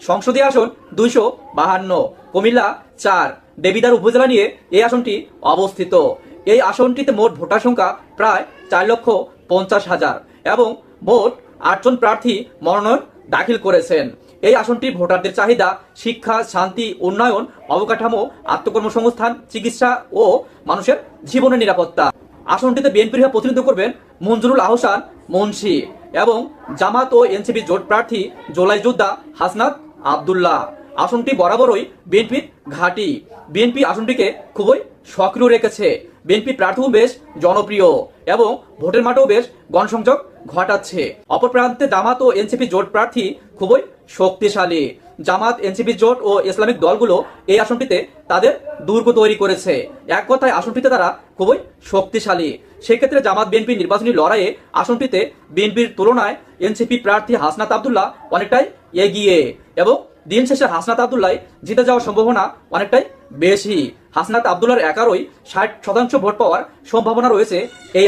সংসদীয় আসন 252, কুমিল্লা 4, দেবিদ্বার উপজেলা নিয়ে এই আসনটি অবস্থিত। এই আসনটিতে মোট ভোটার সংখ্যা প্রায় 4,50,000 এবং মোট 8 জন প্রার্থী মনোনয়ন দাখিল করেছেন। এই আসনটি ভোটারদের চাহিদা, শিক্ষা, শান্তি, উন্নয়ন, অবকাঠামো, আত্মকর্মসংস্থান, চিকিৎসা ও মানুষের জীবনের নিরাপত্তা। আসনটিতে বিএনপির হয়ে প্রতিনিধিত্ব করবেন মঞ্জুরুল আহসান মুন্সি এবং জামাত ও এনসিপি জোট প্রার্থী জোলাই যোদ্ধা হাসনাত আবদুল্লাহ। আসনটি বরাবরই বিএনপির ঘাঁটি। বিএনপি আসনটিকে খুবই সক্রিয় রেখেছে। বিএনপি প্রার্থীও বেশ জনপ্রিয় এবং ভোটের মাঠেও বেশ গণসংযোগ ঘটাচ্ছে। অপর প্রান্তে জামাত ও এনসিপি জোট প্রার্থী খুবই শক্তিশালী। জামাত, এনসিপি জোট ও ইসলামিক দলগুলো এই আসনটিতে তাদের দুর্গ তৈরি করেছে। এক কথায় আসনটিতে তারা খুবই শক্তিশালী। সেক্ষেত্রে জামাত বিএনপি নির্বাচনী লড়াইয়ে আসনটিতে বিএনপির তুলনায় এনসিপি প্রার্থী হাসনাত আবদুল্লাহ অনেকটাই এগিয়ে এবং দিন শেষে হাসনাত আবদুল্লাহ জিতে যাওয়ার সম্ভাবনা অনেকটাই বেশি। হাসনাত আবদুল্লাহর একারই 60% ভোট পাওয়ার সম্ভাবনা রয়েছে এই